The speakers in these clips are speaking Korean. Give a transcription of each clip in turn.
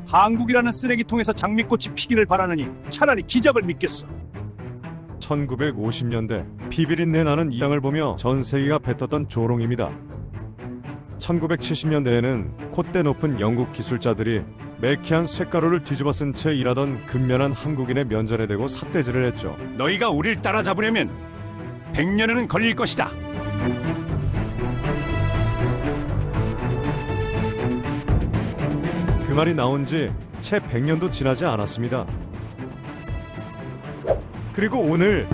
한국이라는 쓰레기통에서 장미꽃이 피기를 바라느니 차라리 기적을 믿겠어. 1950년대 비비린내 나는 이 땅을 보며 전 세계가 뱉었던 조롱입니다. 1970년대에는 콧대 높은 영국 기술자들이 매캐한 쇳가루를 뒤집어 쓴 채 일하던 근면한 한국인의 면전에 대고 삿대질을 했죠. 너희가 우릴 따라잡으려면 100년은 걸릴 것이다. 그 말이 나온 지 채 100년도 지나지 않았습니다. 그리고 오늘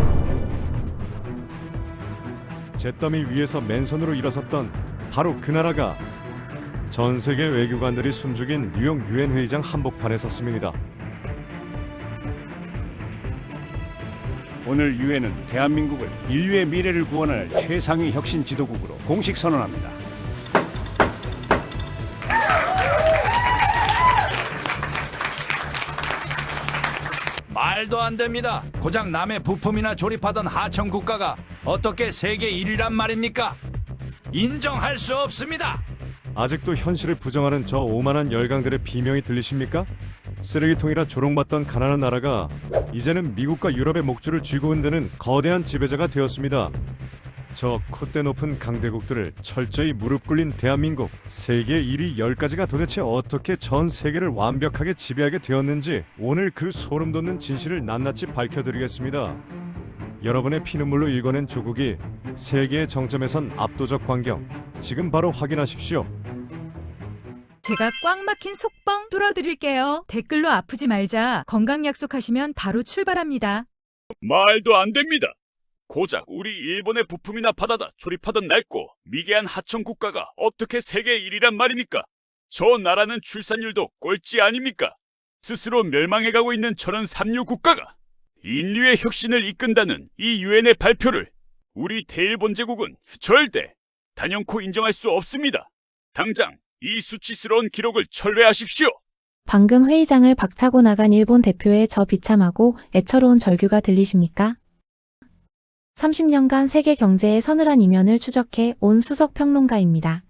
잿더미 위에서 맨손으로 일어섰던 바로 그 나라가 전 세계 외교관들이 숨죽인 뉴욕 유엔 회의장 한복판에 섰습니다. 오늘 유엔은 대한민국을 인류의 미래를 구원할 최상위 혁신 지도국으로 공식 선언합니다. 말도 안 됩니다. 고작 남의 부품이나 조립하던 하청 국가가 어떻게 세계 1위란 말입니까? 인정할 수 없습니다. 아직도 현실을 부정하는 저 오만한 열강들의 비명이 들리십니까? 쓰레기통이라 조롱받던 가난한 나라가 이제는 미국과 유럽의 목줄을 쥐고 흔드는 거대한 지배자가 되었습니다. 저 콧대 높은 강대국들을 철저히 무릎 꿇린 대한민국, 세계 1위 10가지가 도대체 어떻게 전 세계를 완벽하게 지배하게 되었는지 오늘 그 소름 돋는 진실을 낱낱이 밝혀드리겠습니다. 여러분의 피눈물로 일궈낸 조국이 세계의 정점에선 압도적 광경, 지금 바로 확인하십시오. 제가 꽉 막힌 속뻥 뚫어드릴게요. 댓글로 아프지 말자 건강 약속하시면 바로 출발합니다. 말도 안 됩니다. 고작 우리 일본의 부품이나 받아다 조립하던 낡고 미개한 하청 국가가 어떻게 세계 1위란 말입니까? 저 나라는 출산율도 꼴찌 아닙니까? 스스로 멸망해가고 있는 저런 삼류 국가가 인류의 혁신을 이끈다는 이 유엔의 발표를 우리 대일본 제국은 절대 단연코 인정할 수 없습니다. 당장 이 수치스러운 기록을 철회하십시오. 방금 회의장을 박차고 나간 일본 대표의 저 비참하고 애처로운 절규가 들리십니까? 30년간 세계 경제의 서늘한 이면을 추적해 온 수석 평론가입니다.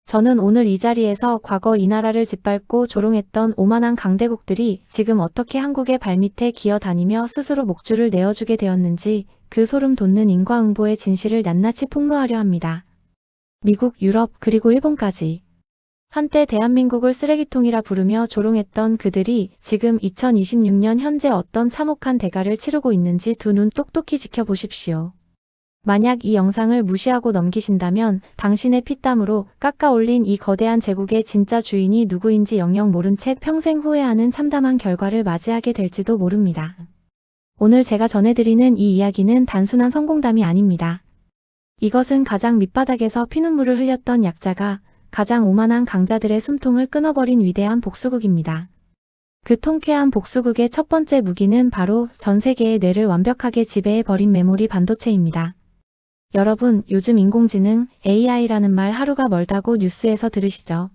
저는 오늘 이 자리에서 과거 이 나라를 짓밟고 조롱했던 오만한 강대국들이 지금 어떻게 한국의 발밑에 기어다니며 스스로 목줄을 내어주게 되었는지 그 소름 돋는 인과응보의 진실을 낱낱이 폭로하려 합니다. 미국, 유럽, 그리고 일본까지. 한때 대한민국을 쓰레기통이라 부르며 조롱했던 그들이 지금 2026년 현재 어떤 참혹한 대가를 치르고 있는지 두 눈 똑똑히 지켜보십시오. 만약 이 영상을 무시하고 넘기신다면 당신의 피땀으로 깎아 올린 이 거대한 제국의 진짜 주인이 누구인지 영영 모른 채 평생 후회하는 참담한 결과를 맞이하게 될지도 모릅니다. 오늘 제가 전해드리는 이 이야기는 단순한 성공담이 아닙니다. 이것은 가장 밑바닥에서 피눈물을 흘렸던 약자가 가장 오만한 강자들의 숨통을 끊어버린 위대한 복수극입니다. 그 통쾌한 복수극의 첫 번째 무기는 바로 전 세계의 뇌를 완벽하게 지배해버린 메모리 반도체입니다. 여러분, 요즘 인공지능, AI라는 말 하루가 멀다고 뉴스에서 들으시죠?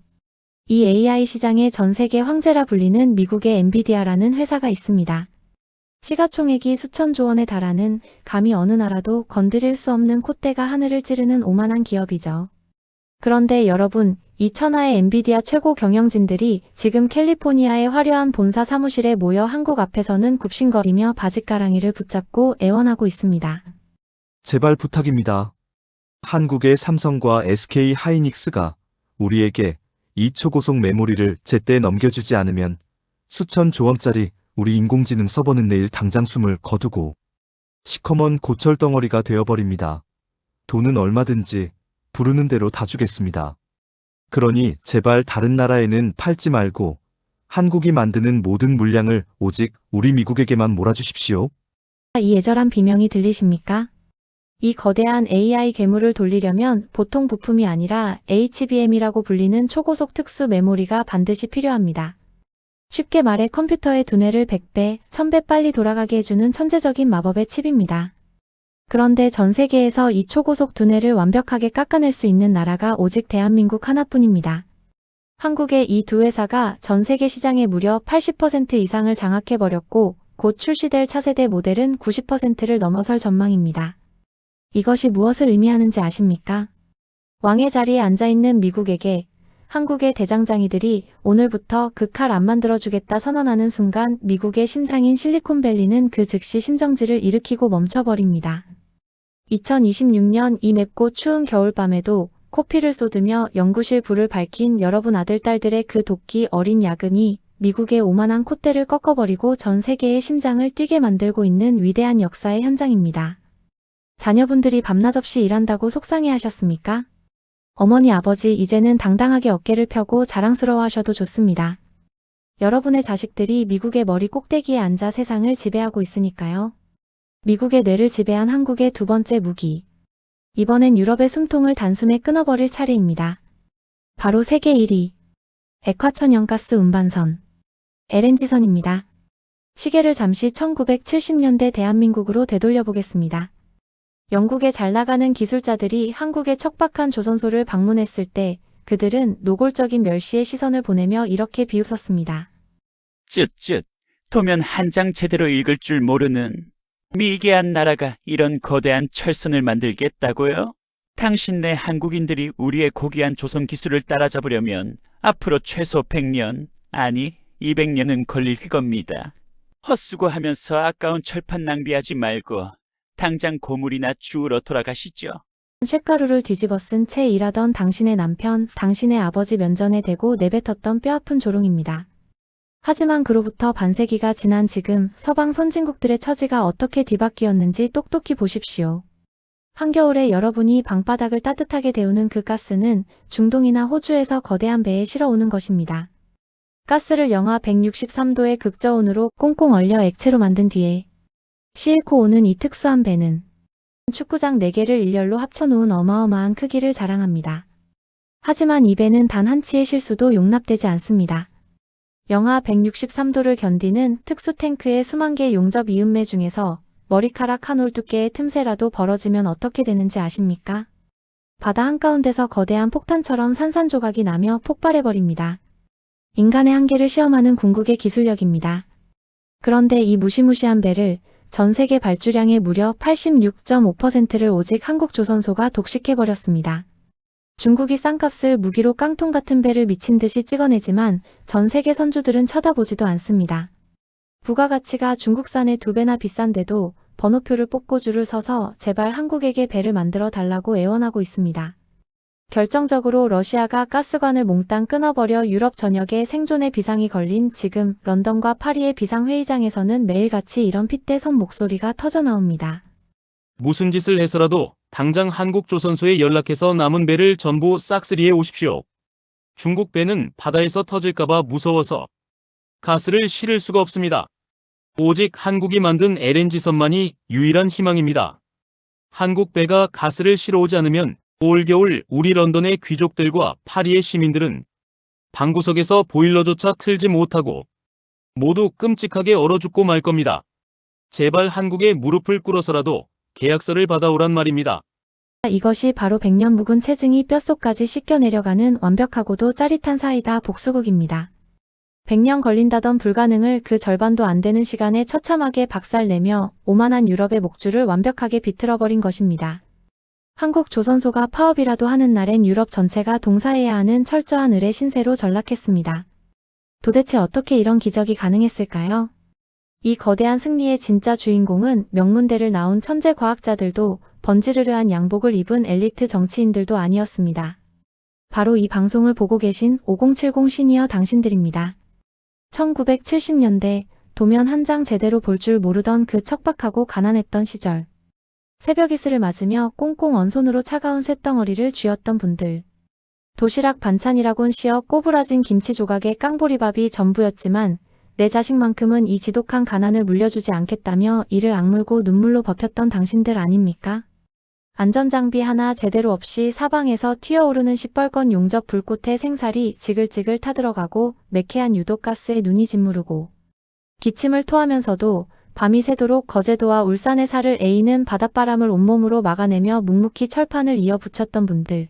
이 AI 시장의 전 세계 황제라 불리는 미국의 엔비디아라는 회사가 있습니다. 시가총액이 수천조 원에 달하는 감히 어느 나라도 건드릴 수 없는 콧대가 하늘을 찌르는 오만한 기업이죠. 그런데 여러분, 이 천하의 엔비디아 최고 경영진들이 지금 캘리포니아의 화려한 본사 사무실에 모여 한국 앞에서는 굽신거리며 바짓가랑이를 붙잡고 애원하고 있습니다. 제발 부탁입니다. 한국의 삼성과 SK 하이닉스가 우리에게 이 초고속 메모리를 제때 넘겨주지 않으면 수천조 원짜리 우리 인공지능 서버는 내일 당장 숨을 거두고 시커먼 고철 덩어리가 되어버립니다. 돈은 얼마든지 부르는 대로 다 주겠습니다. 그러니 제발 다른 나라에는 팔지 말고 한국이 만드는 모든 물량을 오직 우리 미국에게만 몰아주십시오. 이 애절한 비명이 들리십니까? 이 거대한 AI 괴물을 돌리려면 보통 부품이 아니라 HBM이라고 불리는 초고속 특수 메모리가 반드시 필요합니다. 쉽게 말해 컴퓨터의 두뇌를 100배, 1000배 빨리 돌아가게 해주는 천재적인 마법의 칩입니다. 그런데 전 세계에서 이 초고속 두뇌를 완벽하게 깎아낼 수 있는 나라가 오직 대한민국 하나뿐입니다. 한국의 이 두 회사가 전 세계 시장의 무려 80% 이상을 장악해버렸고 곧 출시될 차세대 모델은 90%를 넘어설 전망입니다. 이것이 무엇을 의미하는지 아십니까? 왕의 자리에 앉아있는 미국에게 한국의 대장장이들이 오늘부터 그 칼 안 만들어주겠다 선언하는 순간 미국의 심장인 실리콘밸리는 그 즉시 심정지를 일으키고 멈춰버립니다. 2026년 이 맵고 추운 겨울밤에도 코피를 쏟으며 연구실 불을 밝힌 여러분 아들, 딸들의 그 도끼 어린 야근이 미국의 오만한 콧대를 꺾어버리고 전 세계의 심장을 뛰게 만들고 있는 위대한 역사의 현장입니다. 자녀분들이 밤낮 없이 일한다고 속상해하셨습니까? 어머니, 아버지, 이제는 당당하게 어깨를 펴고 자랑스러워하셔도 좋습니다. 여러분의 자식들이 미국의 머리 꼭대기에 앉아 세상을 지배하고 있으니까요. 미국의 뇌를 지배한 한국의 두 번째 무기. 이번엔 유럽의 숨통을 단숨에 끊어버릴 차례입니다. 바로 세계 1위. 액화천연가스 운반선. LNG선입니다. 시계를 잠시 1970년대 대한민국으로 되돌려보겠습니다. 영국의 잘 나가는 기술자들이 한국의 척박한 조선소를 방문했을 때 그들은 노골적인 멸시의 시선을 보내며 이렇게 비웃었습니다. 쯧쯧, 도면 한 장 제대로 읽을 줄 모르는 미개한 나라가 이런 거대한 철선을 만들겠다고요? 당신네 한국인들이 우리의 고귀한 조선 기술을 따라잡으려면 앞으로 최소 100년, 아니 200년은 걸릴 겁니다. 헛수고하면서 아까운 철판 낭비하지 말고 당장 고물이나 주우러 돌아가시죠. 쇳가루를 뒤집어 쓴 채 일하던 당신의 남편, 당신의 아버지 면전에 대고 내뱉었던 뼈아픈 조롱입니다. 하지만 그로부터 반세기가 지난 지금 서방 선진국들의 처지가 어떻게 뒤바뀌었는지 똑똑히 보십시오. 한겨울에 여러분이 방바닥을 따뜻하게 데우는 그 가스는 중동이나 호주에서 거대한 배에 실어오는 것입니다. 가스를 영하 163도의 극저온으로 꽁꽁 얼려 액체로 만든 뒤에 싣고 오는 이 특수한 배는 축구장 4개를 일렬로 합쳐놓은 어마어마한 크기를 자랑합니다. 하지만 이 배는 단 한 치의 실수도 용납되지 않습니다. 영하 163도를 견디는 특수 탱크의 수만 개의 용접 이음매 중에서 머리카락 한 올 두께의 틈새라도 벌어지면 어떻게 되는지 아십니까? 바다 한가운데서 거대한 폭탄처럼 산산조각이 나며 폭발해버립니다. 인간의 한계를 시험하는 궁극의 기술력입니다. 그런데 이 무시무시한 배를 전 세계 발주량의 무려 86.5%를 오직 한국 조선소가 독식해버렸습니다. 중국이 싼값을 무기로 깡통 같은 배를 미친 듯이 찍어내지만 전 세계 선주들은 쳐다보지도 않습니다. 부가가치가 중국산의 2배나 비싼데도 번호표를 뽑고 줄을 서서 제발 한국에게 배를 만들어 달라고 애원하고 있습니다. 결정적으로 러시아가 가스관을 몽땅 끊어버려 유럽 전역에 생존의 비상이 걸린 지금 런던과 파리의 비상회의장에서는 매일같이 이런 핏대선 목소리가 터져나옵니다. 무슨 짓을 해서라도 당장 한국 조선소에 연락해서 남은 배를 전부 싹쓸이해 오십시오. 중국 배는 바다에서 터질까봐 무서워서 가스를 실을 수가 없습니다. 오직 한국이 만든 LNG선만이 유일한 희망입니다. 한국 배가 가스를 실어오지 않으면 올겨울 우리 런던의 귀족들과 파리의 시민들은 방구석에서 보일러조차 틀지 못하고 모두 끔찍하게 얼어 죽고 말 겁니다. 제발 한국에 무릎을 꿇어서라도 계약서를 받아오란 말입니다. 이것이 바로 100년 묵은 체증이 뼛속까지 씻겨 내려가는 완벽하고도 짜릿한 사이다 복수극입니다. 100년 걸린다던 불가능을 그 절반도 안 되는 시간에 처참하게 박살내며 오만한 유럽의 목줄을 완벽하게 비틀어버린 것입니다. 한국 조선소가 파업이라도 하는 날엔 유럽 전체가 동사해야 하는 철저한 을의 신세로 전락했습니다. 도대체 어떻게 이런 기적이 가능했을까요? 이 거대한 승리의 진짜 주인공은 명문대를 나온 천재 과학자들도 번지르르한 양복을 입은 엘리트 정치인들도 아니었습니다. 바로 이 방송을 보고 계신 5070 시니어 당신들입니다. 1970년대 도면 한 장 제대로 볼 줄 모르던 그 척박하고 가난했던 시절. 새벽 이슬을 맞으며 꽁꽁 언 손으로 차가운 쇳덩어리를 쥐었던 분들. 도시락 반찬이라곤 씌어 꼬부라진 김치 조각에 깡보리밥이 전부였지만 내 자식만큼은 이 지독한 가난을 물려주지 않겠다며 이를 악물고 눈물로 버텼던 당신들 아닙니까? 안전장비 하나 제대로 없이 사방에서 튀어오르는 시뻘건 용접 불꽃에 생살이 지글지글 타들어가고 매캐한 유독가스에 눈이 짓무르고 기침을 토하면서도 밤이 새도록 거제도와 울산의 살을 에이는 바닷바람을 온몸으로 막아내며 묵묵히 철판을 이어 붙였던 분들.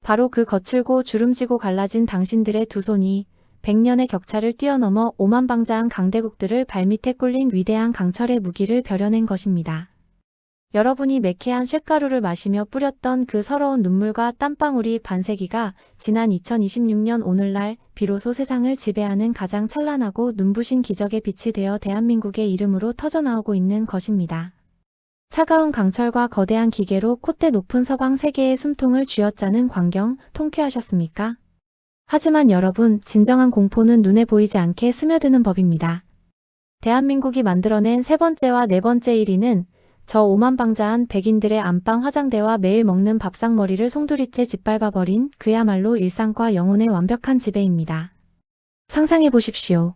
바로 그 거칠고 주름지고 갈라진 당신들의 두 손이 100년의 격차를 뛰어넘어 오만방자한 강대국들을 발밑에 꿀린 위대한 강철의 무기를 벼려낸 것입니다. 여러분이 매캐한 쇳가루를 마시며 뿌렸던 그 서러운 눈물과 땀방울이 반세기가 지난 2026년 오늘날 비로소 세상을 지배하는 가장 찬란하고 눈부신 기적의 빛이 되어 대한민국의 이름으로 터져나오고 있는 것입니다. 차가운 강철과 거대한 기계로 콧대 높은 서방 세계의 숨통을 쥐어짜는 광경 통쾌하셨습니까? 하지만 여러분, 진정한 공포는 눈에 보이지 않게 스며드는 법입니다. 대한민국이 만들어낸 세 번째와 네 번째 1위는 저 오만방자한 백인들의 안방 화장대와 매일 먹는 밥상머리를 송두리째 짓밟아버린 그야말로 일상과 영혼의 완벽한 지배입니다. 상상해 보십시오.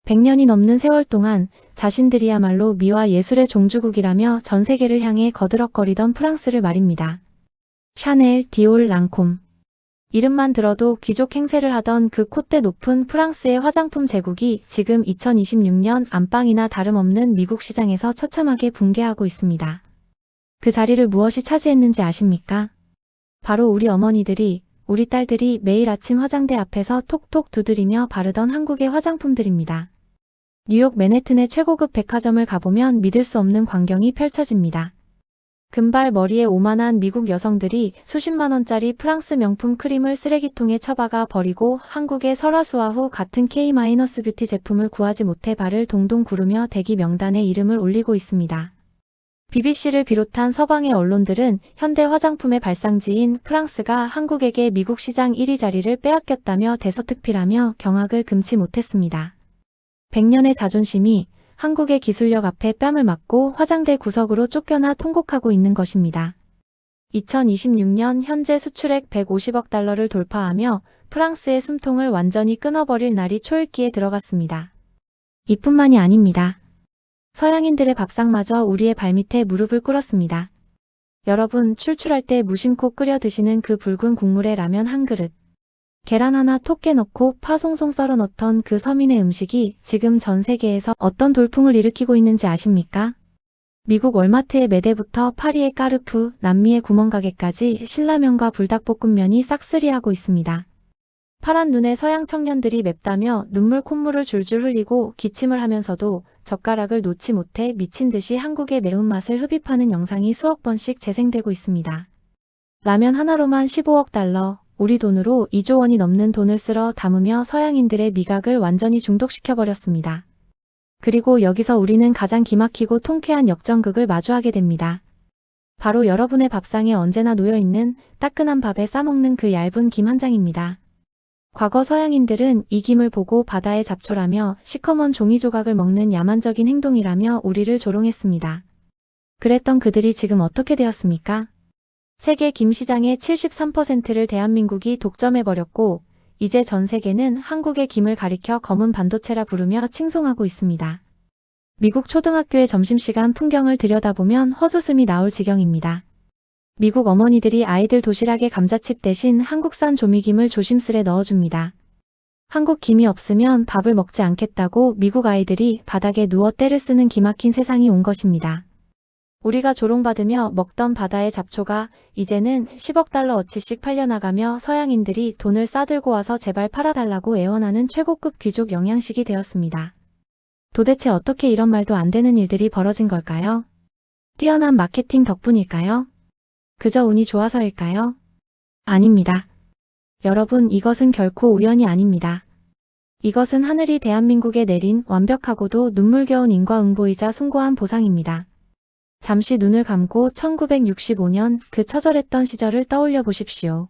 100년이 넘는 세월 동안 자신들이야말로 미와 예술의 종주국이라며 전 세계를 향해 거드럭거리던 프랑스를 말입니다. 샤넬, 디올, 랑콤. 이름만 들어도 귀족 행세를 하던 그 콧대 높은 프랑스의 화장품 제국이 지금 2026년 안방이나 다름없는 미국 시장에서 처참하게 붕괴하고 있습니다. 그 자리를 무엇이 차지했는지 아십니까? 바로 우리 어머니들이, 우리 딸들이 매일 아침 화장대 앞에서 톡톡 두드리며 바르던 한국의 화장품들입니다. 뉴욕 맨해튼의 최고급 백화점을 가보면 믿을 수 없는 광경이 펼쳐집니다. 금발 머리에 오만한 미국 여성들이 수십만 원짜리 프랑스 명품 크림을 쓰레기통에 처박아 버리고 한국의 설화수화후 같은 K-뷰티 제품을 구하지 못해 발을 동동 구르며 대기 명단에 이름을 올리고 있습니다. BBC를 비롯한 서방의 언론들은 현대 화장품의 발상지인 프랑스가 한국에게 미국 시장 1위 자리를 빼앗겼다며 대서특필하며 경악을 금치 못했습니다. 100년의 자존심이 한국의 기술력 앞에 뺨을 맞고 화장대 구석으로 쫓겨나 통곡하고 있는 것입니다. 2026년 현재 수출액 150억 달러를 돌파하며 프랑스의 숨통을 완전히 끊어버릴 날이 초읽기에 들어갔습니다. 이뿐만이 아닙니다. 서양인들의 밥상마저 우리의 발밑에 무릎을 꿇었습니다. 여러분, 출출할 때 무심코 끓여 드시는 그 붉은 국물에 라면 한 그릇, 계란 하나 톡 깨넣고 파 송송 썰어 넣던 그 서민의 음식이 지금 전 세계에서 어떤 돌풍을 일으키고 있는지 아십니까? 미국 월마트의 메대부터 파리의 까르푸, 남미의 구멍가게까지 신라면과 불닭볶음면이 싹쓸이하고 있습니다. 파란 눈의 서양 청년들이 맵다며 눈물 콧물을 줄줄 흘리고 기침을 하면서도 젓가락을 놓지 못해 미친 듯이 한국의 매운맛을 흡입하는 영상이 수억 번씩 재생되고 있습니다. 라면 하나로만 15억 달러, 우리 돈으로 2조 원이 넘는 돈을 쓸어 담으며 서양인들의 미각을 완전히 중독시켜버렸습니다. 그리고 여기서 우리는 가장 기막히고 통쾌한 역전극을 마주하게 됩니다. 바로 여러분의 밥상에 언제나 놓여있는 따끈한 밥에 싸먹는 그 얇은 김 한 장입니다. 과거 서양인들은 이 김을 보고 바다의 잡초라며 시커먼 종이 조각을 먹는 야만적인 행동이라며 우리를 조롱했습니다. 그랬던 그들이 지금 어떻게 되었습니까? 세계 김 시장의 73%를 대한민국이 독점해버렸고 이제 전 세계는 한국의 김을 가리켜 검은 반도체라 부르며 칭송하고 있습니다. 미국 초등학교의 점심시간 풍경을 들여다보면 헛웃음이 나올 지경입니다. 미국 어머니들이 아이들 도시락에 감자칩 대신 한국산 조미김을 조심스레 넣어줍니다. 한국 김이 없으면 밥을 먹지 않겠다고 미국 아이들이 바닥에 누워 떼를 쓰는 기막힌 세상이 온 것입니다. 우리가 조롱받으며 먹던 바다의 잡초가 이제는 10억 달러 어치씩 팔려나가며 서양인들이 돈을 싸들고 와서 제발 팔아달라고 애원하는 최고급 귀족 영양식이 되었습니다. 도대체 어떻게 이런 말도 안 되는 일들이 벌어진 걸까요? 뛰어난 마케팅 덕분일까요? 그저 운이 좋아서일까요? 아닙니다. 여러분, 이것은 결코 우연이 아닙니다. 이것은 하늘이 대한민국에 내린 완벽하고도 눈물겨운 인과응보이자 숭고한 보상입니다. 잠시 눈을 감고 1965년 그 처절했던 시절을 떠올려 보십시오.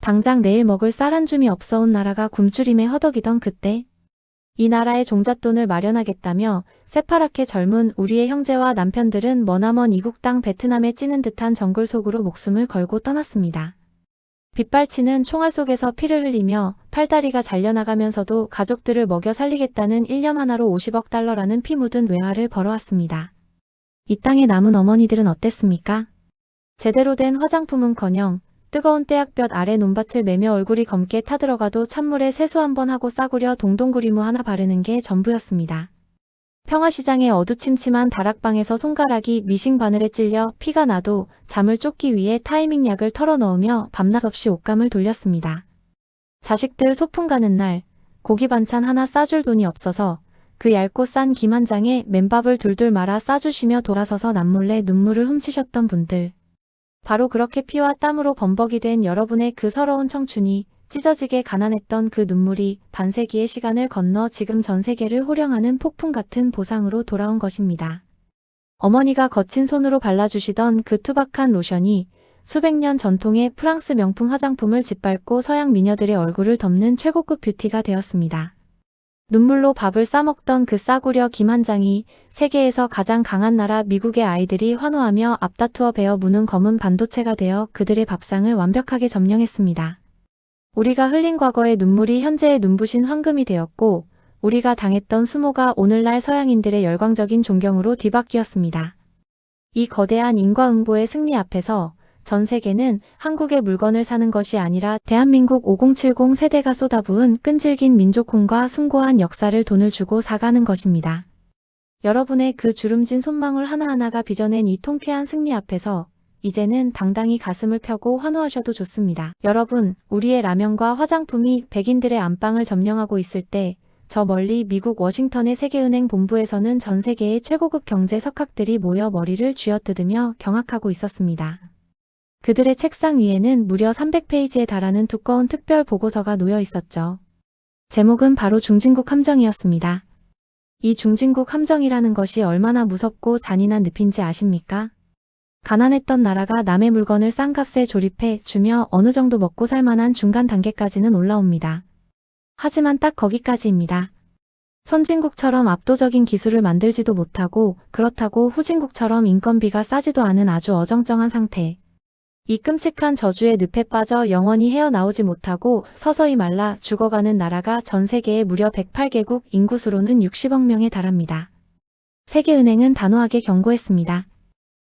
당장 내일 먹을 쌀 한 줌이 없어온 나라가 굶주림에 허덕이던 그때, 이 나라의 종잣돈을 마련하겠다며 새파랗게 젊은 우리의 형제와 남편들은 머나먼 이국 땅 베트남에 찌는 듯한 정글 속으로 목숨을 걸고 떠났습니다. 빗발치는 총알 속에서 피를 흘리며 팔다리가 잘려나가면서도 가족들을 먹여 살리겠다는 일념 하나로 50억 달러라는 피 묻은 외화를 벌어왔습니다. 이 땅에 남은 어머니들은 어땠습니까? 제대로 된 화장품은커녕 뜨거운 떼약볕 아래 논밭을 매며 얼굴이 검게 타들어가도 찬물에 세수 한번 하고 싸구려 동동구리무 하나 바르는 게 전부였습니다. 평화시장의 어두침침한 다락방에서 손가락이 미싱 바늘에 찔려 피가 나도 잠을 쫓기 위해 타이밍 약을 털어넣으며 밤낮 없이 옷감을 돌렸습니다. 자식들 소풍 가는 날 고기 반찬 하나 싸줄 돈이 없어서 그 얇고 싼 김 한 장에 맨밥을 둘둘 말아 싸주시며 돌아서서 남몰래 눈물을 훔치셨던 분들. 바로 그렇게 피와 땀으로 범벅이 된 여러분의 그 서러운 청춘이 찢어지게 가난했던 그 눈물이 반세기의 시간을 건너 지금 전 세계를 호령하는 폭풍 같은 보상으로 돌아온 것입니다. 어머니가 거친 손으로 발라주시던 그 투박한 로션이 수백 년 전통의 프랑스 명품 화장품을 짓밟고 서양 미녀들의 얼굴을 덮는 최고급 뷰티가 되었습니다. 눈물로 밥을 싸먹던 그 싸구려 김 한 장이 세계에서 가장 강한 나라 미국의 아이들이 환호하며 앞다투어 베어 무는 검은 반도체가 되어 그들의 밥상을 완벽하게 점령했습니다. 우리가 흘린 과거의 눈물이 현재의 눈부신 황금이 되었고 우리가 당했던 수모가 오늘날 서양인들의 열광적인 존경으로 뒤바뀌었습니다. 이 거대한 인과응보의 승리 앞에서 전 세계는 한국의 물건을 사는 것이 아니라 대한민국 5070 세대가 쏟아부은 끈질긴 민족혼과 숭고한 역사를 돈을 주고 사가는 것입니다. 여러분의 그 주름진 손망울 하나하나가 빚어낸 이 통쾌한 승리 앞에서 이제는 당당히 가슴을 펴고 환호하셔도 좋습니다. 여러분, 우리의 라면과 화장품이 백인들의 안방을 점령하고 있을 때 저 멀리 미국 워싱턴의 세계은행 본부에서는 전 세계의 최고급 경제 석학들이 모여 머리를 쥐어뜯으며 경악하고 있었습니다. 그들의 책상 위에는 무려 300페이지에 달하는 두꺼운 특별 보고서가 놓여 있었죠. 제목은 바로 중진국 함정이었습니다. 이 중진국 함정이라는 것이 얼마나 무섭고 잔인한 늪인지 아십니까? 가난했던 나라가 남의 물건을 싼 값에 조립해 주며 어느 정도 먹고 살 만한 중간 단계까지는 올라옵니다. 하지만 딱 거기까지입니다. 선진국처럼 압도적인 기술을 만들지도 못하고 그렇다고 후진국처럼 인건비가 싸지도 않은 아주 어정쩡한 상태. 이 끔찍한 저주의 늪에 빠져 영원히 헤어나오지 못하고 서서히 말라 죽어가는 나라가 전 세계에 무려 108개국, 인구수로는 60억 명에 달합니다. 세계은행은 단호하게 경고했습니다.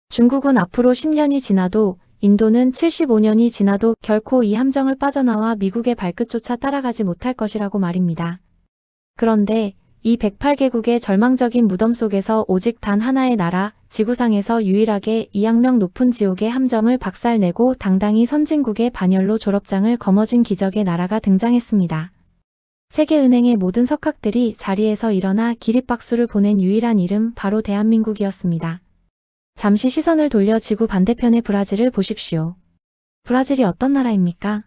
중국은 앞으로 10년이 지나도, 인도는 75년이 지나도 결코 이 함정을 빠져나와 미국의 발끝조차 따라가지 못할 것이라고 말입니다. 그런데 이 108개국의 절망적인 무덤 속에서 오직 단 하나의 나라, 지구상에서 유일하게 이 악명 높은 지옥의 함정을 박살내고 당당히 선진국의 반열로 졸업장을 거머쥔 기적의 나라가 등장했습니다. 세계은행의 모든 석학들이 자리에서 일어나 기립박수를 보낸 유일한 이름 바로 대한민국이었습니다. 잠시 시선을 돌려 지구 반대편의 브라질을 보십시오. 브라질이 어떤 나라입니까?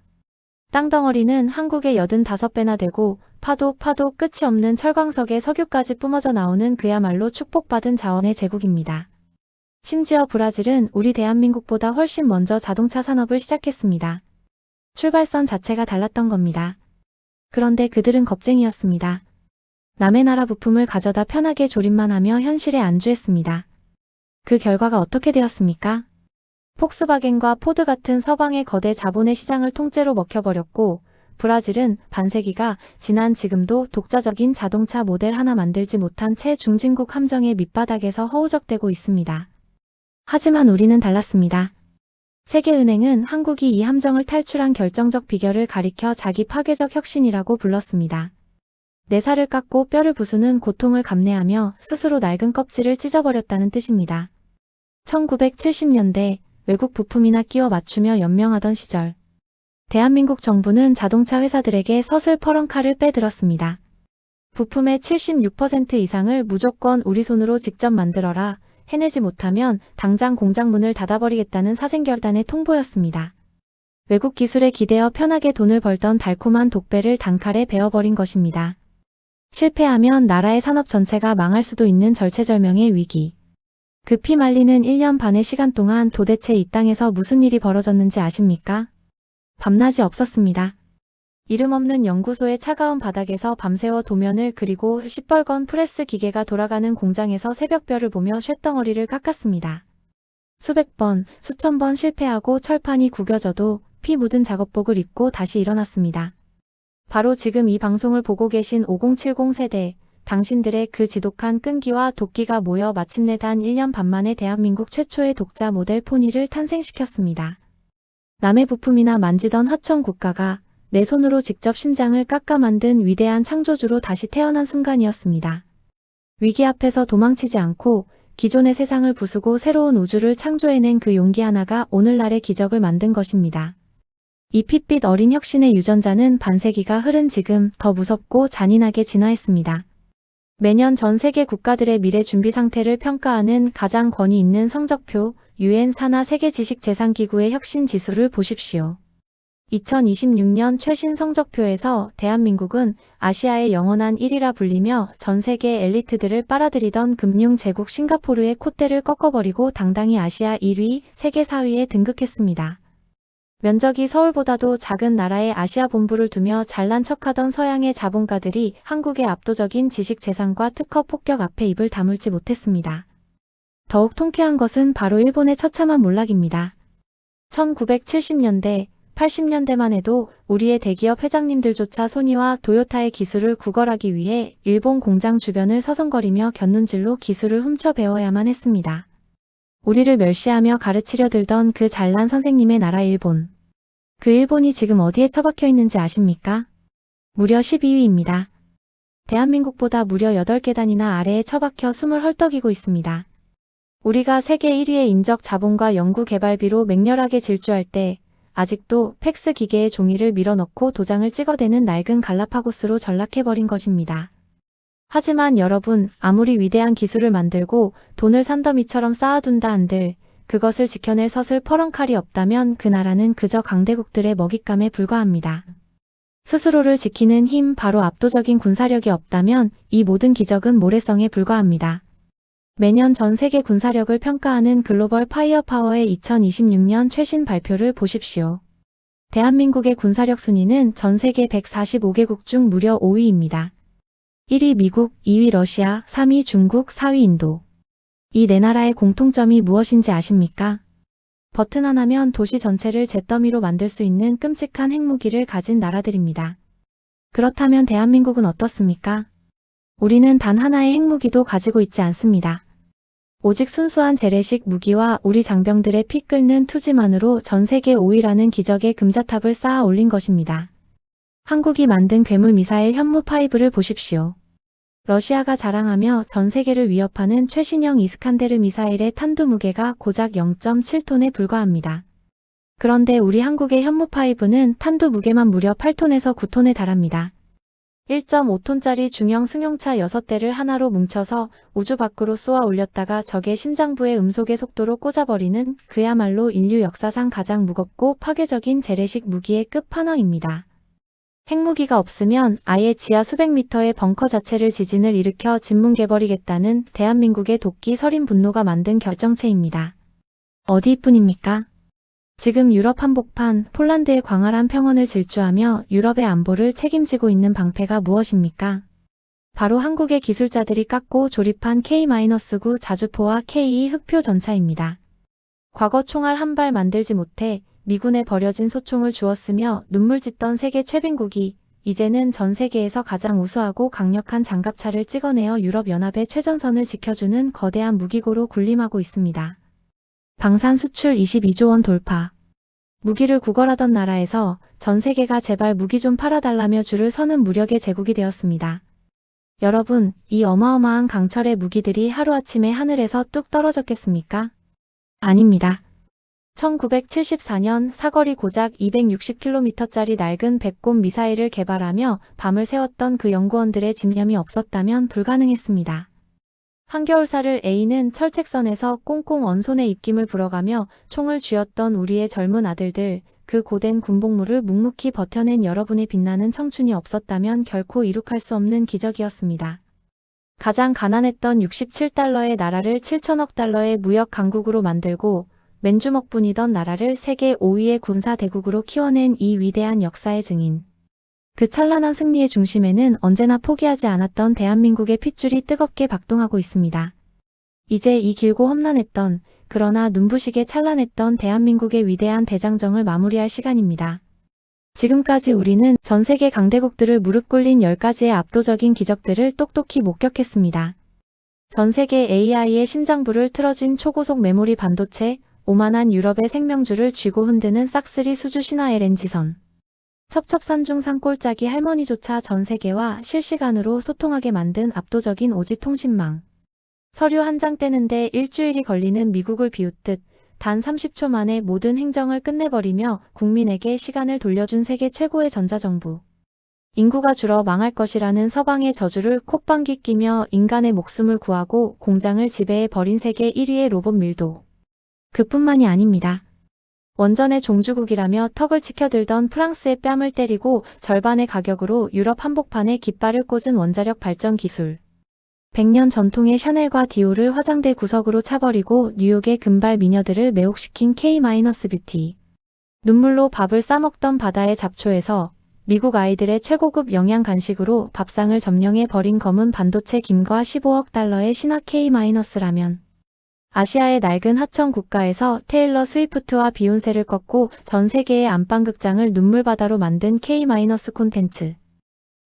땅덩어리는 한국의 85배나 되고 파도 끝이 없는 철광석에 석유까지 뿜어져 나오는 그야말로 축복받은 자원의 제국입니다. 심지어 브라질은 우리 대한민국보다 훨씬 먼저 자동차 산업을 시작했습니다. 출발선 자체가 달랐던 겁니다. 그런데 그들은 겁쟁이였습니다. 남의 나라 부품을 가져다 편하게 조립만 하며 현실에 안주했습니다. 그 결과가 어떻게 되었습니까? 폭스바겐과 포드 같은 서방의 거대 자본의 시장을 통째로 먹혀버렸고 브라질은 반세기가 지난 지금도 독자적인 자동차 모델 하나 만들지 못한 채 중진국 함정의 밑바닥에서 허우적대고 있습니다. 하지만 우리는 달랐습니다. 세계은행은 한국이 이 함정을 탈출한 결정적 비결을 가리켜 자기 파괴적 혁신이라고 불렀습니다. 내 살을 깎고 뼈를 부수는 고통을 감내하며 스스로 낡은 껍질을 찢어버렸다는 뜻입니다. 1970년대 외국 부품이나 끼워 맞추며 연명하던 시절 대한민국 정부는 자동차 회사들에게 서슬퍼런 칼을 빼들었습니다. 부품의 76% 이상을 무조건 우리 손으로 직접 만들어라. 해내지 못하면 당장 공장 문을 닫아버리겠다는 사생결단의 통보였습니다. 외국 기술에 기대어 편하게 돈을 벌던 달콤한 독배를 단칼에 베어버린 것입니다. 실패하면 나라의 산업 전체가 망할 수도 있는 절체절명의 위기. 그 피 말리는 1년 반의 시간 동안 도대체 이 땅에서 무슨 일이 벌어졌는지 아십니까? 밤낮이 없었습니다. 이름 없는 연구소의 차가운 바닥에서 밤새워 도면을 그리고 시뻘건 프레스 기계가 돌아가는 공장에서 새벽별을 보며 쇳덩어리를 깎았습니다. 수백 번, 수천 번 실패하고 철판이 구겨져도 피 묻은 작업복을 입고 다시 일어났습니다. 바로 지금 이 방송을 보고 계신 5070 세대, 당신들의 그 지독한 끈기와 도끼가 모여 마침내 단 1년 반 만에 대한민국 최초의 독자 모델 포니를 탄생시켰습니다. 남의 부품이나 만지던 하청 국가가 내 손으로 직접 심장을 깎아 만든 위대한 창조주로 다시 태어난 순간이었습니다. 위기 앞에서 도망치지 않고 기존의 세상을 부수고 새로운 우주를 창조해낸 그 용기 하나가 오늘날의 기적을 만든 것입니다. 이 핏빛 어린 혁신의 유전자는 반세기가 흐른 지금 더 무섭고 잔인하게 진화했습니다. 매년 전 세계 국가들의 미래 준비 상태를 평가하는 가장 권위 있는 성적표 UN 산하 세계 지식재산기구의 혁신 지수를 보십시오. 2026년 최신 성적표에서 대한민국은 아시아의 영원한 1위라 불리며 전 세계 엘리트들을 빨아들이던 금융 제국 싱가포르의 콧대를 꺾어버리고 당당히 아시아 1위, 세계 4위에 등극했습니다. 면적이 서울보다도 작은 나라에 아시아 본부를 두며 잘난 척하던 서양의 자본가들이 한국의 압도적인 지식 재산과 특허 폭격 앞에 입을 다물지 못했습니다. 더욱 통쾌한 것은 바로 일본의 처참한 몰락입니다. 1970년대, 80년대만 해도 우리의 대기업 회장님들조차 소니와 도요타의 기술을 구걸하기 위해 일본 공장 주변을 서성거리며 곁눈질로 기술을 훔쳐 배워야만 했습니다. 우리를 멸시하며 가르치려 들던 그 잘난 선생님의 나라 일본. 그 일본이 지금 어디에 처박혀 있는지 아십니까? 무려 12위입니다. 대한민국보다 무려 8계단이나 아래에 처박혀 숨을 헐떡이고 있습니다. 우리가 세계 1위의 인적 자본과 연구 개발비로 맹렬하게 질주할 때 아직도 팩스 기계의 종이를 밀어넣고 도장을 찍어대는 낡은 갈라파고스로 전락해버린 것입니다. 하지만 여러분, 아무리 위대한 기술을 만들고 돈을 산더미처럼 쌓아둔다 한들 그것을 지켜낼 서슬 퍼런 칼이 없다면 그 나라는 그저 강대국들의 먹잇감에 불과합니다. 스스로를 지키는 힘, 바로 압도적인 군사력이 없다면 이 모든 기적은 모래성에 불과합니다. 매년 전 세계 군사력을 평가하는 글로벌 파이어파워의 2026년 최신 발표를 보십시오. 대한민국의 군사력 순위는 전 세계 145개국 중 무려 5위입니다. 1위 미국, 2위 러시아, 3위 중국, 4위 인도. 이 네 나라의 공통점이 무엇인지 아십니까? 버튼 하나면 도시 전체를 잿더미로 만들 수 있는 끔찍한 핵무기를 가진 나라들입니다. 그렇다면 대한민국은 어떻습니까? 우리는 단 하나의 핵무기도 가지고 있지 않습니다. 오직 순수한 재래식 무기와 우리 장병들의 피 끓는 투지만으로 전 세계 5위라는 기적의 금자탑을 쌓아 올린 것입니다. 한국이 만든 괴물 미사일 현무5를 보십시오. 러시아가 자랑하며 전 세계를 위협하는 최신형 이스칸데르 미사일의 탄두 무게가 고작 0.7톤에 불과합니다. 그런데 우리 한국의 현무5는 탄두 무게만 무려 8톤에서 9톤에 달합니다. 1.5톤짜리 중형 승용차 6대를 하나로 뭉쳐서 우주 밖으로 쏘아 올렸다가 적의 심장부에 음속의 속도로 꽂아버리는 그야말로 인류 역사상 가장 무겁고 파괴적인 재래식 무기의 끝판왕입니다. 핵무기가 없으면 아예 지하 수백 미터의 벙커 자체를 지진을 일으켜 짓뭉개버리겠다는 대한민국의 도끼 서린 분노가 만든 결정체입니다. 어디뿐입니까? 지금 유럽 한복판 폴란드의 광활한 평원을 질주하며 유럽의 안보를 책임지고 있는 방패가 무엇입니까? 바로 한국의 기술자들이 깎고 조립한 K-9 자주포와 K2 흑표 전차입니다. 과거 총알 한 발 만들지 못해 미군에 버려진 소총을 주었으며 눈물 짓던 세계 최빈국이 이제는 전 세계에서 가장 우수하고 강력한 장갑차를 찍어내어 유럽연합의 최전선을 지켜주는 거대한 무기고로 군림하고 있습니다. 방산 수출 22조 원 돌파. 무기를 구걸하던 나라에서 전 세계가 제발 무기 좀 팔아달라며 줄을 서는 무력의 제국이 되었습니다. 여러분, 이 어마어마한 강철의 무기들이 하루아침에 하늘에서 뚝 떨어졌겠습니까? 아닙니다. 1974년 사거리 고작 260km짜리 낡은 백곰 미사일을 개발하며 밤을 새웠던 그 연구원들의 집념이 없었다면 불가능했습니다. 한겨울살을 A는 철책선에서 꽁꽁 언손의 입김을 불어가며 총을 쥐었던 우리의 젊은 아들들, 그 고된 군복무를 묵묵히 버텨낸 여러분의 빛나는 청춘이 없었다면 결코 이룩할 수 없는 기적이었습니다. 가장 가난했던 67달러의 나라를 7천억 달러의 무역 강국으로 만들고 맨주먹분이던 나라를 세계 5위의 군사 대국으로 키워낸 이 위대한 역사의 증인. 그 찬란한 승리의 중심에는 언제나 포기하지 않았던 대한민국의 핏줄이 뜨겁게 박동하고 있습니다. 이제 이 길고 험난했던, 그러나 눈부시게 찬란했던 대한민국의 위대한 대장정을 마무리할 시간입니다. 지금까지 우리는 전 세계 강대국들을 무릎 꿇린 10가지의 압도적인 기적들을 똑똑히 목격했습니다. 전 세계 AI의 심장부를 틀어진 초고속 메모리 반도체, 오만한 유럽의 생명줄을 쥐고 흔드는 싹쓸이 수주 신화 LNG선. 첩첩산중 산골짜기 할머니조차 전 세계와 실시간으로 소통하게 만든 압도적인 오지 통신망. 서류 한 장 떼는데 일주일이 걸리는 미국을 비웃듯 단 30초 만에 모든 행정을 끝내버리며 국민에게 시간을 돌려준 세계 최고의 전자정부. 인구가 줄어 망할 것이라는 서방의 저주를 콧방귀 끼며 인간의 목숨을 구하고 공장을 지배해 버린 세계 1위의 로봇 밀도. 그뿐만이 아닙니다. 원전의 종주국이라며 턱을 치켜들던 프랑스의 뺨을 때리고 절반의 가격으로 유럽 한복판에 깃발을 꽂은 원자력 발전 기술. 100년 전통의 샤넬과 디올을 화장대 구석으로 차버리고 뉴욕의 금발 미녀들을 매혹시킨 K-뷰티. 눈물로 밥을 싸먹던 바다의 잡초에서 미국 아이들의 최고급 영양 간식으로 밥상을 점령해 버린 검은 반도체 김과 15억 달러의 신화 K-라면. 아시아의 낡은 하청 국가에서 테일러 스위프트와 비욘세를 꺾고 전 세계의 안방극장을 눈물바다로 만든 K- 콘텐츠.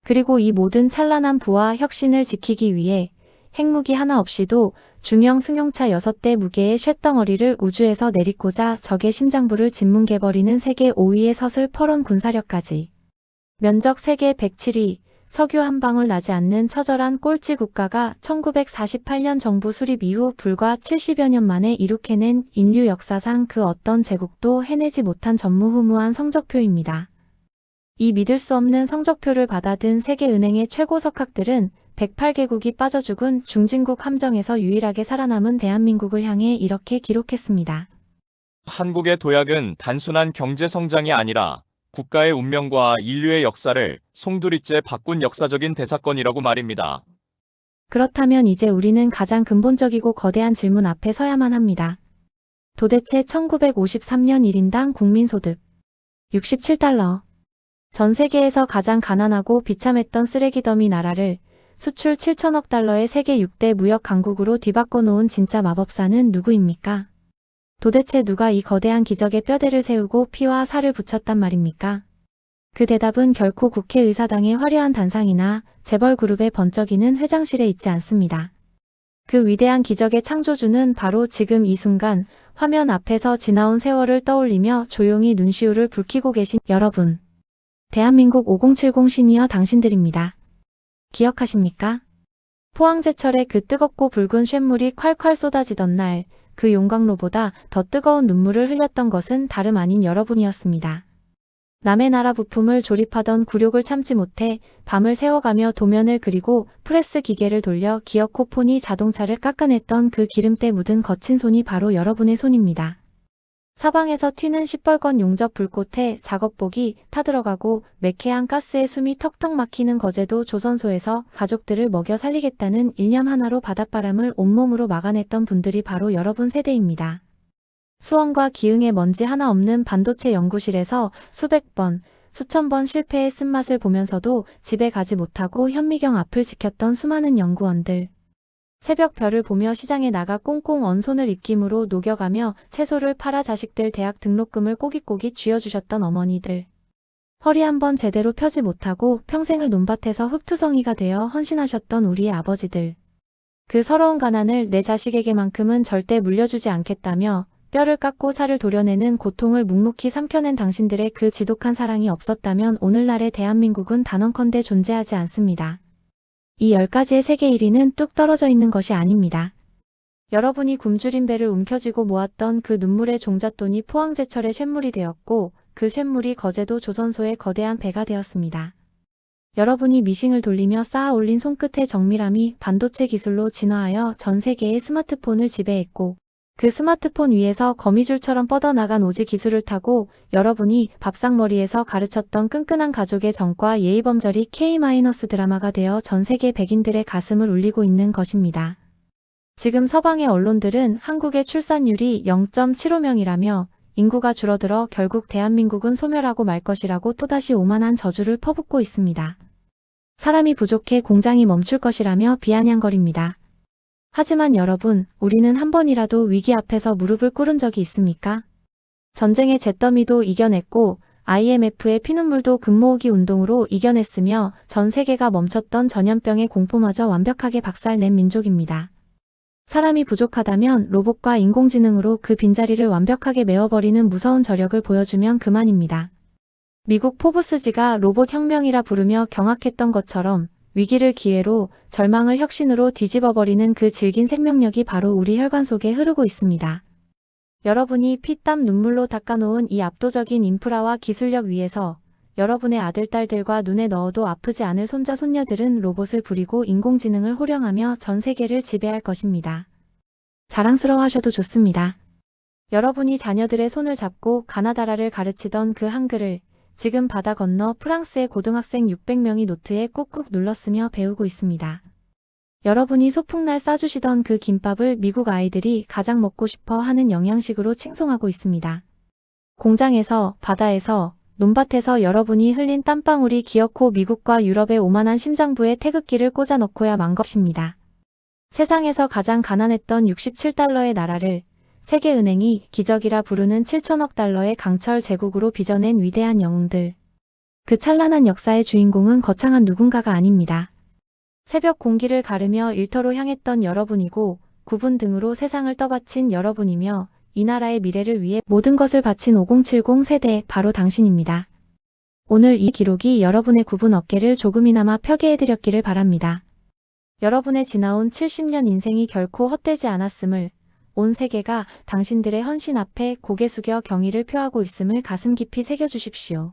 그리고 이 모든 찬란한 부와 혁신을 지키기 위해 핵무기 하나 없이도 중형 승용차 6대 무게의 쇳덩어리를 우주에서 내리꽂아 적의 심장부를 짓뭉개버리는 세계 5위의 서슬 퍼런 군사력까지. 면적 세계 107위, 석유 한 방울 나지 않는 처절한 꼴찌 국가가 1948년 정부 수립 이후 불과 70여 년 만에 이룩해낸 인류 역사상 그 어떤 제국도 해내지 못한 전무후무한 성적표입니다. 이 믿을 수 없는 성적표를 받아든 세계은행의 최고 석학들은 108개국이 빠져 죽은 중진국 함정에서 유일하게 살아남은 대한민국을 향해 이렇게 기록했습니다. 한국의 도약은 단순한 경제 성장이 아니라 국가의 운명과 인류의 역사를 송두리째 바꾼 역사적인 대사건이라고 말입니다. 그렇다면 이제 우리는 가장 근본적이고 거대한 질문 앞에 서야만 합니다. 도대체 1953년 1인당 국민소득 67달러. 전 세계에서 가장 가난하고 비참했던 쓰레기 더미 나라를 수출 7천억 달러의 세계 6대 무역 강국으로 뒤바꿔 놓은 진짜 마법사는 누구입니까? 도대체 누가 이 거대한 기적의 뼈대를 세우고 피와 살을 붙였단 말입니까? 그 대답은 결코 국회의사당의 화려한 단상이나 재벌그룹의 번쩍이는 회장실에 있지 않습니다. 그 위대한 기적의 창조주는 바로 지금 이 순간 화면 앞에서 지나온 세월을 떠올리며 조용히 눈시울을 붉히고 계신 여러분. 대한민국 5070 시니어 당신들입니다. 기억하십니까? 포항제철의 그 뜨겁고 붉은 쇳물이 콸콸 쏟아지던 날, 그 용광로보다 더 뜨거운 눈물을 흘렸던 것은 다름 아닌 여러분이었습니다. 남의 나라 부품을 조립하던 굴욕을 참지 못해 밤을 새워가며 도면을 그리고 프레스 기계를 돌려 기어코폰이 자동차를 깎아냈던 그 기름때 묻은 거친 손이 바로 여러분의 손입니다. 사방에서 튀는 시뻘건 용접 불꽃에 작업복이 타들어가고 매캐한 가스에 숨이 턱턱 막히는 거제도 조선소에서 가족들을 먹여 살리겠다는 일념 하나로 바닷바람을 온몸으로 막아냈던 분들이 바로 여러분 세대입니다. 수원과 기흥에 먼지 하나 없는 반도체 연구실에서 수백 번, 수천 번 실패의 쓴맛을 보면서도 집에 가지 못하고 현미경 앞을 지켰던 수많은 연구원들. 새벽 별을 보며 시장에 나가 꽁꽁 언 손을 입김으로 녹여가며 채소를 팔아 자식들 대학 등록금을 꼬깃꼬깃 쥐어주셨던 어머니들. 허리 한번 제대로 펴지 못하고 평생을 논밭에서 흙투성이가 되어 헌신하셨던 우리의 아버지들. 그 서러운 가난을 내 자식에게만큼은 절대 물려주지 않겠다며 뼈를 깎고 살을 도려내는 고통을 묵묵히 삼켜낸 당신들의 그 지독한 사랑이 없었다면 오늘날의 대한민국은 단언컨대 존재하지 않습니다. 이 10가지의 세계 1위는 뚝 떨어져 있는 것이 아닙니다. 여러분이 굶주린 배를 움켜쥐고 모았던 그 눈물의 종잣돈이 포항제철의 쇳물이 되었고 그 쇳물이 거제도 조선소의 거대한 배가 되었습니다. 여러분이 미싱을 돌리며 쌓아 올린 손끝의 정밀함이 반도체 기술로 진화하여 전 세계의 스마트폰을 지배했고 그 스마트폰 위에서 거미줄처럼 뻗어나간 오지 기술을 타고 여러분이 밥상머리에서 가르쳤던 끈끈한 가족의 정과 예의범절이 K- 드라마가 되어 전 세계 백인들의 가슴을 울리고 있는 것입니다. 지금 서방의 언론들은 한국의 출산율이 0.75명이라며 인구가 줄어들어 결국 대한민국은 소멸하고 말 것이라고 또다시 오만한 저주를 퍼붓고 있습니다. 사람이 부족해 공장이 멈출 것이라며 비아냥거립니다. 하지만 여러분, 우리는 한 번이라도 위기 앞에서 무릎을 꿇은 적이 있습니까? 전쟁의 잿더미도 이겨냈고 IMF의 피눈물도 금모으기 운동으로 이겨냈으며 전 세계가 멈췄던 전염병의 공포마저 완벽하게 박살낸 민족입니다. 사람이 부족하다면 로봇과 인공지능으로 그 빈자리를 완벽하게 메워버리는 무서운 저력을 보여주면 그만입니다. 미국 포브스지가 로봇 혁명이라 부르며 경악했던 것처럼 위기를 기회로, 절망을 혁신으로 뒤집어버리는 그 질긴 생명력이 바로 우리 혈관 속에 흐르고 있습니다. 여러분이 피땀 눈물로 닦아놓은 이 압도적인 인프라와 기술력 위에서 여러분의 아들, 딸들과 눈에 넣어도 아프지 않을 손자, 손녀들은 로봇을 부리고 인공지능을 호령하며 전 세계를 지배할 것입니다. 자랑스러워하셔도 좋습니다. 여러분이 자녀들의 손을 잡고 가나다라를 가르치던 그 한글을 지금 바다 건너 프랑스의 고등학생 600명이 노트에 꾹꾹 눌렀으며 배우고 있습니다. 여러분이 소풍날 싸주시던 그 김밥을 미국 아이들이 가장 먹고 싶어 하는 영양식으로 칭송하고 있습니다. 공장에서, 바다에서, 논밭에서 여러분이 흘린 땀방울이 기어코 미국과 유럽의 오만한 심장부에 태극기를 꽂아 넣고야 만 것입니다. 세상에서 가장 가난했던 67달러의 나라를 세계은행이 기적이라 부르는 7천억 달러의 강철 제국으로 빚어낸 위대한 영웅들. 그 찬란한 역사의 주인공은 거창한 누군가가 아닙니다. 새벽 공기를 가르며 일터로 향했던 여러분이고 9분 등으로 세상을 떠받친 여러분이며 이 나라의 미래를 위해 모든 것을 바친 5070 세대 바로 당신입니다. 오늘 이 기록이 여러분의 9분 어깨를 조금이나마 펴게 해드렸기를 바랍니다. 여러분의 지나온 70년 인생이 결코 헛되지 않았음을 온 세계가 당신들의 헌신 앞에 고개 숙여 경의를 표하고 있음을 가슴 깊이 새겨주십시오.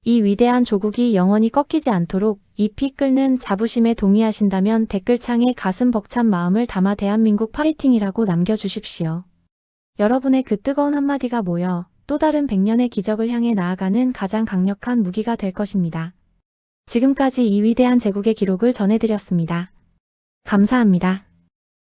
이 위대한 조국이 영원히 꺾이지 않도록 이 피 끓는 자부심에 동의하신다면 댓글창에 가슴 벅찬 마음을 담아 대한민국 파이팅이라고 남겨주십시오. 여러분의 그 뜨거운 한마디가 모여 또 다른 100년의 기적을 향해 나아가는 가장 강력한 무기가 될 것입니다. 지금까지 이 위대한 제국의 기록을 전해드렸습니다. 감사합니다.